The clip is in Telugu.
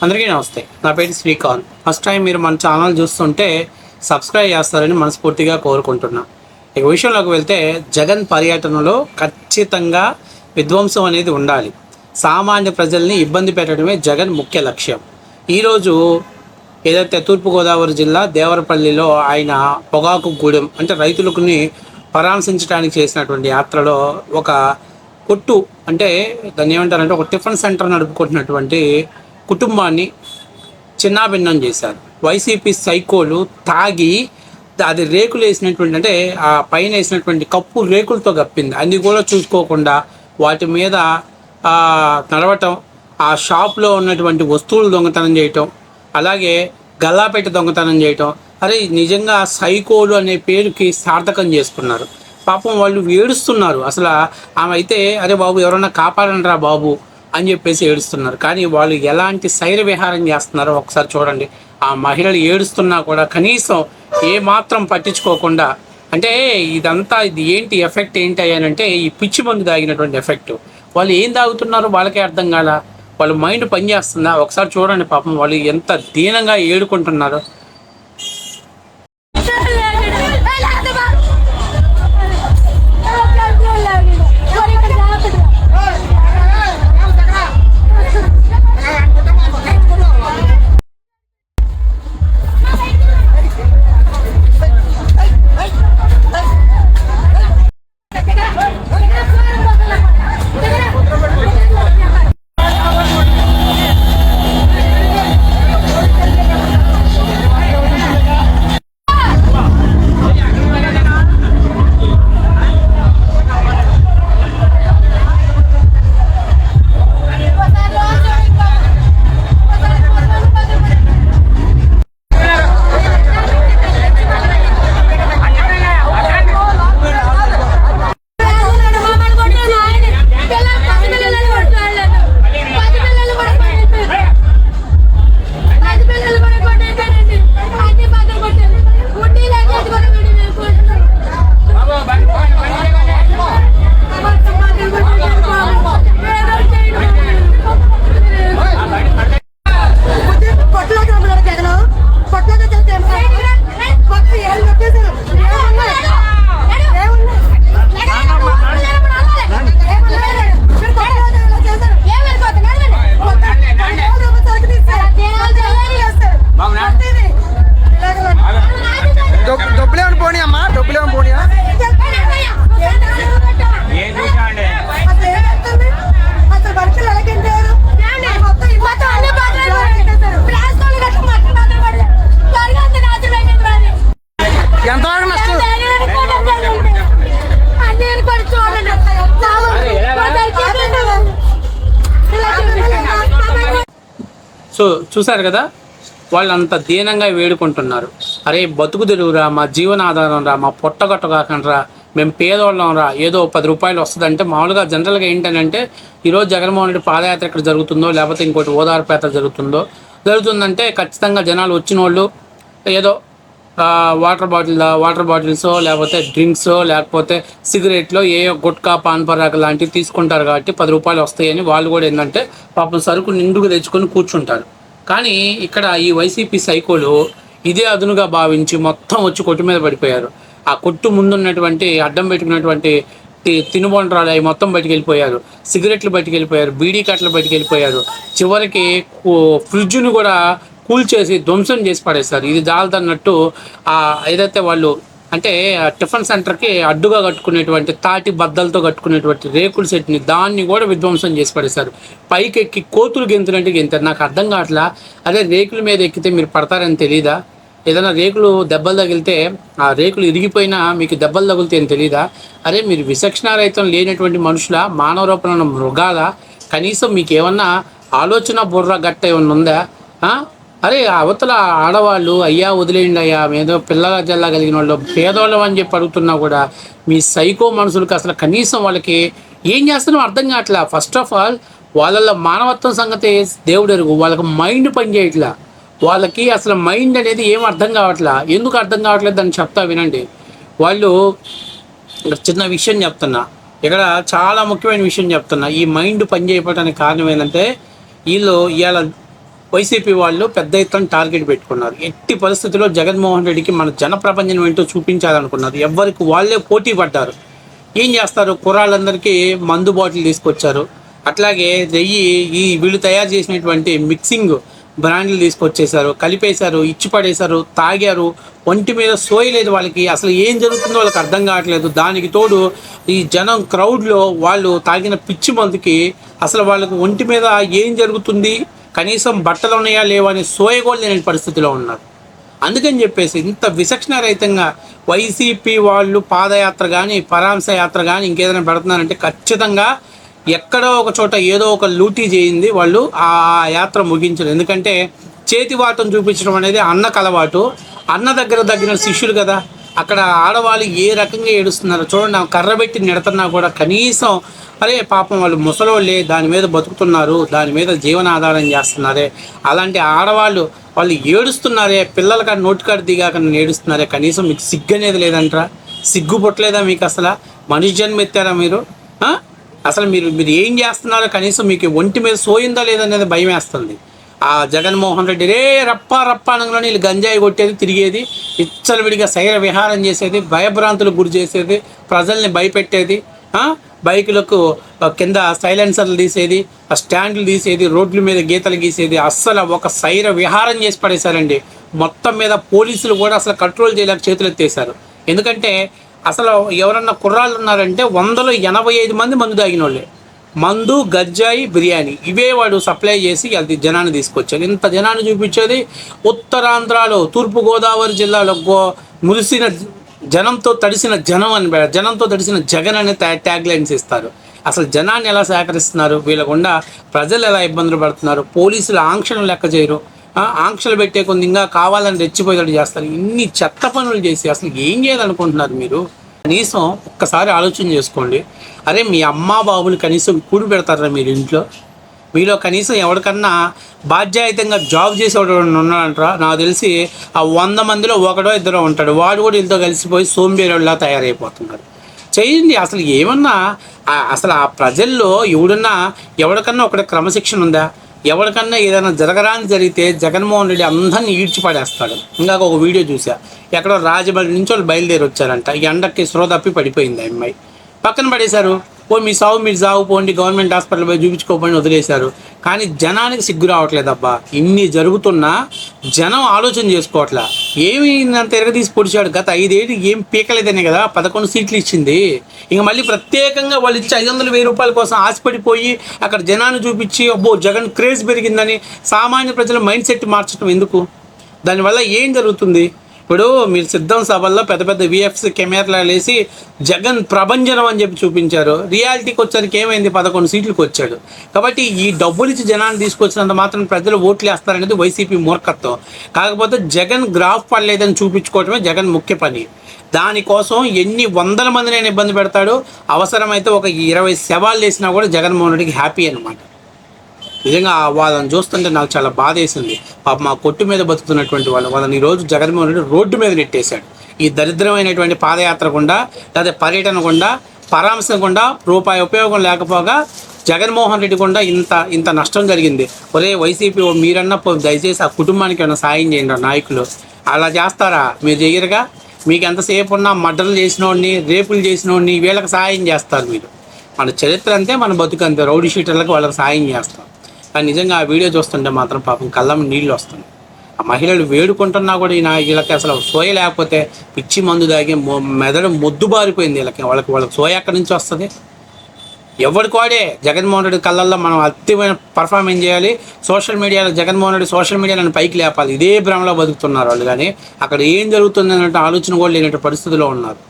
అందరికీ నమస్తే. నా పేరు శ్రీకాంత్. ఫస్ట్ టైం మీరు మన ఛానల్ చూస్తుంటే సబ్స్క్రైబ్ చేస్తారని మనస్ఫూర్తిగా కోరుకుంటున్నా. ఇక విషయంలోకి వెళ్తే జగన్ పర్యటనలో ఖచ్చితంగా విధ్వంసం అనేది ఉండాలి. సామాన్య ప్రజల్ని ఇబ్బంది పెట్టడమే జగన్ ముఖ్య లక్ష్యం. ఈరోజు ఏదైతే తూర్పుగోదావరి జిల్లా దేవరపల్లిలో ఆయన పొగాకు గూడెం అంటే రైతులకుని పరామర్శించడానికి చేసినటువంటి యాత్రలో ఒక కొట్టు అంటే దాన్ని ఏమంటారంటే ఒక టిఫిన్ సెంటర్ నడుపుకుంటున్నటువంటి కుటుంబాన్ని చిన్నాభిన్నం చేశారు. వైసీపీ సైకోలు తాగి అది రేకులు వేసినటువంటి అంటే ఆ పైన వేసినటువంటి కప్పు రేకులతో కప్పింది. అది కూడా చూసుకోకుండా వాటి మీద నడవటం, ఆ షాప్లో ఉన్నటువంటి వస్తువులు దొంగతనం చేయటం, అలాగే గల్లాపెట్టి దొంగతనం చేయటం. అరే నిజంగా సైకోలు అనే పేరుకి సార్థకం చేసుకున్నారు. పాపం వాళ్ళు ఏడుస్తున్నారు. అసలు ఆమె అయితే అరే బాబు ఎవరన్నా కాపాడండి రా బాబు అని చెప్పేసి ఏడుస్తున్నారు. కానీ వాళ్ళు ఎలాంటి శైర విహారం చేస్తున్నారో ఒకసారి చూడండి. ఆ మహిళలు ఏడుస్తున్నా కూడా కనీసం ఏమాత్రం పట్టించుకోకుండా, అంటే ఇదంతా ఇది ఏంటి ఎఫెక్ట్ ఏంటి అయ్యానంటే ఈ పిచ్చి మందు తాగినటువంటి ఎఫెక్ట్. వాళ్ళు ఏం తాగుతున్నారో వాళ్ళకే అర్థం కాల. వాళ్ళ మైండ్ పనిచేస్తుందా ఒకసారి చూడండి. పాపం వాళ్ళు ఎంత దీనంగా ఏడుకుంటున్నారో. సో చూసారు కదా, వాళ్ళు అంత దీనంగా వేడుకుంటున్నారు. అరే బతుకు తెరువురా, మా జీవనాధారం రా, మా పొట్టగొట్ట కాకుండా మేము పేదవాళ్ళం రా, ఏదో 10 రూపాయలు వస్తుందంటే. మామూలుగా జనరల్గా ఏంటంటే ఈరోజు జగన్మోహన్ రెడ్డి పాదయాత్ర ఇక్కడ జరుగుతుందో లేకపోతే ఇంకోటి ఓదార్పు యాత్ర జరుగుతుందంటే ఖచ్చితంగా జనాలు వచ్చిన వాళ్ళు ఏదో వాటర్ బాటిల్సో లేకపోతే డ్రింక్సో లేకపోతే సిగరెట్లో గుట్కా పాన్ పరాకు లాంటివి తీసుకుంటారు. కాబట్టి 10 రూపాయలు వస్తాయని వాళ్ళు కూడా ఏంటంటే పాపం సరుకు నిండుగా తెచ్చుకొని కూర్చుంటారు. కానీ ఇక్కడ ఈ వైసీపీ సైకోలు ఇదే అదునుగా భావించి మొత్తం వచ్చి కొట్టు మీద పడిపోయారు. ఆ కొట్టు ముందున్నటువంటి అడ్డం పెట్టుకున్నటువంటి తినుబండరాలు అవి మొత్తం బయటికి వెళ్ళిపోయారు. సిగరెట్లు బయటికి వెళ్ళిపోయారు, బీడీ కట్టలు బయటికి వెళ్ళిపోయారు. చివరికి ఫ్రిడ్జ్ని కూడా కూల్చేసి ధ్వంసం చేసి పడేస్తారు. ఇది జాలదన్నట్టు ఏదైతే వాళ్ళు అంటే టిఫిన్ సెంటర్కి అడ్డుగా కట్టుకునేటువంటి తాటి బద్దలతో కట్టుకునేటువంటి రేకుల సెట్ని దాన్ని కూడా విధ్వంసం చేసి పడేశారు. పైకి ఎక్కి కోతులు గెంతులంటే గెంతారు. నాకు అర్థం కావట్లా. అదే రేకుల మీద ఎక్కితే మీరు పడతారని తెలీదా? ఏదైనా రేకులు దెబ్బలు తగిలితే ఆ రేకులు ఇరిగిపోయినా మీకు దెబ్బలు తగిలితే అని తెలీదా? అరే మీరు విచక్షణారహితం లేనటువంటి మనుషుల, మానవ రూపంలో మృగాల, కనీసం మీకు ఏమన్నా ఆలోచన బుర్ర గట్ట ఏమన్నా ఉందా? అరే అవతల ఆడవాళ్ళు అయ్యా వదిలేయండి అయ్యా, ఏదో పిల్లల జల్లా కలిగిన వాళ్ళు పేదవాళ్ళం అని చెప్పి అడుగుతున్నా కూడా మీ సైకో మనుషులకి అసలు కనీసం వాళ్ళకి ఏం చేస్తున్నాం అర్థం కావట్లా. ఫస్ట్ ఆఫ్ ఆల్ వాళ్ళ మానవత్వం సంగతి దేవుడు ఎరుగు. వాళ్ళకి మైండ్ పని చేయట్లా. వాళ్ళకి అసలు మైండ్ అనేది ఏం అర్థం కావట్లా. ఎందుకు అర్థం కావట్లేదు దాన్ని చెప్తా వినండి. వాళ్ళు చిన్న విషయం చెప్తున్నా, ఇక్కడ చాలా ముఖ్యమైన విషయం చెప్తున్నా. ఈ మైండ్ పని చేయడానికి కారణం ఏంటంటే వీళ్ళు ఇవాళ వైసీపీ వాళ్ళు పెద్ద ఎత్తున టార్గెట్ పెట్టుకున్నారు. ఎట్టి పరిస్థితుల్లో జగన్మోహన్ రెడ్డికి మన జనప్రపంచం ఏంటో చూపించాలనుకున్నారు. ఎవరికి వాళ్ళే పోటీ పడ్డారు. ఏం చేస్తారు, కుర్రాళ్ళందరికీ మందు బాటిల్ తీసుకొచ్చారు. అట్లాగే వీళ్ళు తయారు చేసినటువంటి మిక్సింగ్ బ్రాండ్లు తీసుకొచ్చేసారు, కలిపేశారు, ఇచ్చి పడేశారు, తాగారు. ఒంటి మీద సోయలేదు వాళ్ళకి. అసలు ఏం జరుగుతుందో వాళ్ళకి అర్థం కావట్లేదు. దానికి తోడు ఈ జనం క్రౌడ్లో వాళ్ళు తాగిన పిచ్చి మందుకి అసలు వాళ్ళకి ఒంటి మీద ఏం జరుగుతుంది, కనీసం బట్టలు ఉన్నాయా లేవా అనే సోయగోలు లేని పరిస్థితిలో ఉన్నారు. అందుకని చెప్పేసి ఇంత విచక్షణ రహితంగా వైసీపీ వాళ్ళు పాదయాత్ర కానీ పరాంశ యాత్ర కానీ ఇంకేదైనా పెడుతున్నారంటే ఖచ్చితంగా ఎక్కడో ఒక చోట ఏదో ఒక లూటీ చేయింది వాళ్ళు ఆ యాత్ర ముగించరు. ఎందుకంటే చేతివాతం చూపించడం అనేది అన్నకు అలవాటు. అన్న దగ్గర శిష్యులు కదా. అక్కడ ఆడవాళ్ళు ఏ రకంగా ఏడుస్తున్నారు చూడండి. కర్ర పెట్టి నెడుతున్నా కూడా కనీసం అరే పాపం వాళ్ళు ముసలోళ్ళే, దాని మీద బతుకుతున్నారు, దాని మీద జీవనాధారం చేస్తున్నారే, అలాంటి ఆడవాళ్ళు వాళ్ళు ఏడుస్తున్నారే, పిల్లల కాడ నోటి కాడ దిగాక ఏడుస్తున్నారే, కనీసం మీకు సిగ్గు అనేది లేదంటారా? సిగ్గు పుట్టలేదా మీకు? అసలు మనిషి జన్మ ఎత్తారా మీరు? అసలు మీరు ఏం చేస్తున్నారో కనీసం మీకు ఒంటి మీద సోయిందా లేదనేది భయం వేస్తుంది. ఆ జగన్మోహన్ రెడ్డి రప్ప అనగానే వీళ్ళు గంజాయి కొట్టేది, తిరిగేది, విచ్చలవిడిగా శైర విహారం చేసేది, భయభ్రాంతులకు గురి చేసేది, ప్రజల్ని భయపెట్టేది, బైకులకు కింద సైలెన్సర్లు తీసేది, ఆ స్టాండ్లు తీసేది, రోడ్ల మీద గీతలు గీసేది. అస్సలు ఒక శైర విహారం చేసి పడేశారండి. మొత్తం మీద పోలీసులు కూడా అసలు కంట్రోల్ చేయలేక చేతులు ఎత్తేశారు. ఎందుకంటే అసలు ఎవరన్నా కుర్రాళ్ళు ఉన్నారంటే 185 మంది మందు తాగిన వాళ్ళే. మందు, గజ్జాయి, బిర్యానీ ఇవే వాడు సప్లై చేసి అది జనాన్ని తీసుకొచ్చాడు. ఇంత జనాన్ని చూపించేది ఉత్తరాంధ్రలో, తూర్పుగోదావరి జిల్లాలో మురిసిన జనంతో తడిసిన జనంతో తడిసిన జగన్ అనే ట్యాగ్ లైన్స్ ఇస్తారు. అసలు జనాన్ని ఎలా సేకరిస్తున్నారు, వీళ్ళకుండా ప్రజలు ఎలా ఇబ్బందులు పడుతున్నారు, పోలీసులు ఆంక్షలు లెక్క చేయరు, ఆంక్షలు పెట్టే కొంత ఇంకా కావాలని రెచ్చిపోయేటట్టు చేస్తారు. ఇన్ని చెత్త పనులు చేసి అసలు ఏం చేయాలనుకుంటున్నారు మీరు? కనీసం ఒక్కసారి ఆలోచన చేసుకోండి. అరే మీ అమ్మా బాబులు కనీసం కూడి పెడతారా మీరు ఇంట్లో? మీలో కనీసం ఎవరికన్నా బాధ్యాయుతంగా జాబ్ చేసేవాడు ఉన్నాడంటారా? నాకు తెలిసి ఆ 100 మందిలో ఒకడో ఇద్దరో ఉంటాడు. వాడు కూడా వీళ్ళతో కలిసిపోయి సోంబేరులా తయారైపోతున్నారు. చేయండి. అసలు ఏమన్నా అసలు ఆ ప్రజల్లో ఎవరికన్నా ఒకటి క్రమశిక్షణ ఉందా? ఎవరికన్నా ఏదైనా జరగరాని జరిగితే జగన్మోహన్ రెడ్డి అందరినీ ఈడ్చిపడేస్తాడు. ఇందాక ఒక వీడియో చూసా, ఎక్కడో రాజమండ్రి నుంచి వాళ్ళు బయలుదేరి వచ్చారంట. ఈ ఎండకి స్రో తప్పి పడిపోయింది ఆ అమ్మాయి. పక్కన పడేశారు. మీ సాగు మీరు సాగు పోండి, గవర్నమెంట్ హాస్పిటల్ పోయి చూపించుకోపోయి వదిలేశారు. కానీ జనానికి సిగ్గు రావట్లేదబ్బా. ఇన్ని జరుగుతున్నా జనం ఆలోచన చేసుకోవట్లా. ఏమి అంత ఎరగదీసి పొడిచాడు? గత 5 ఏళ్ళు ఏం పీకలేదనే కదా 11 సీట్లు ఇచ్చింది. ఇంక మళ్ళీ ప్రత్యేకంగా వాళ్ళు ఇచ్చి 500,000 రూపాయల కోసం ఆశపడిపోయి అక్కడ జనాన్ని చూపించి అబ్బో జగన్ క్రేజ్ పెరిగిందని సామాన్య ప్రజల మైండ్ సెట్ మార్చడం ఎందుకు? దానివల్ల ఏం జరుగుతుంది? ఇప్పుడు మీరు సిద్ధం సభల్లో పెద్ద పెద్ద విఎఫ్సి కెమెరాలు వేసి జగన్ ప్రభంజనం అని చెప్పి చూపించారు. రియాలిటీకి వచ్చరికి ఏమైంది? 11 సీట్లకు వచ్చాడు. కాబట్టి ఈ డబ్బులు ఇచ్చి జనాన్ని తీసుకొచ్చినంత మాత్రం ప్రజలు ఓట్లు వేస్తారనేది వైసీపీ మూర్ఖత్వం. కాకపోతే జగన్ గ్రాఫ్ పడలేదని చూపించుకోవటమే జగన్ ముఖ్య పని. దానికోసం ఎన్ని 100 మందినైనా ఇబ్బంది పెడతాడు. అవసరమైతే ఒక 20 శవాలు వేసినా కూడా జగన్మోహన్ రెడ్డికి హ్యాపీ అనమాట. నిజంగా వాళ్ళని చూస్తుంటే నాకు చాలా బాధ వేసింది. పాప మా కొట్టు మీద బతుకుతున్నటువంటి వాళ్ళని ఈరోజు జగన్మోహన్ రెడ్డి రోడ్డు మీద నెట్టేశాడు. ఈ దరిద్రమైనటువంటి పాదయాత్ర గుండా లేదా పర్యటన గుండా పరామర్శం గుండా రూపాయి ఉపయోగం లేకపోగా జగన్మోహన్ రెడ్డి గుండా ఇంత నష్టం జరిగింది. ఒరే వైసీపీ మీరన్నా దయచేసి ఆ కుటుంబానికి ఏమైనా సాయం చేయండి. నాయకులు అలా చేస్తారా? మీరు చెయ్యరుగా. మీకు ఎంతసేపు ఉన్నా మర్డర్లు చేసినోడిని, రేపులు చేసినోడిని వీళ్ళకి సాయం చేస్తారు మీరు. మన చరిత్ర అంతే, మన బతుకు అంతే. రౌడీ షీటర్లకు వాళ్ళకి సాయం చేస్తాం. కానీ నిజంగా ఆ వీడియో చూస్తుంటే మాత్రం పాపం కళ్ళం నీళ్ళు వస్తుంది. ఆ మహిళలు వేడుకుంటున్నా కూడా వీళ్ళకి అసలు సోయ లేకపోతే పిచ్చి మందు తాగి మెదడు మొద్దు బారిపోయింది. వాళ్ళకి సోయ ఎక్కడి నుంచి వస్తుంది? ఎవరికోడే జగన్మోహన్ రెడ్డి కళ్ళల్లో మనం అత్యమైన పర్ఫార్మెన్స్ చేయాలి. సోషల్ మీడియాలో జగన్మోహన్ రెడ్డి సోషల్ మీడియాలను పైకి లేపాలి. ఇదే భ్రమలో బతుకుతున్నారు వాళ్ళు. కానీ అక్కడ ఏం జరుగుతుంది అన్నట్టు ఆలోచన కూడా లేనట్టు పరిస్థితిలో ఉన్నారు.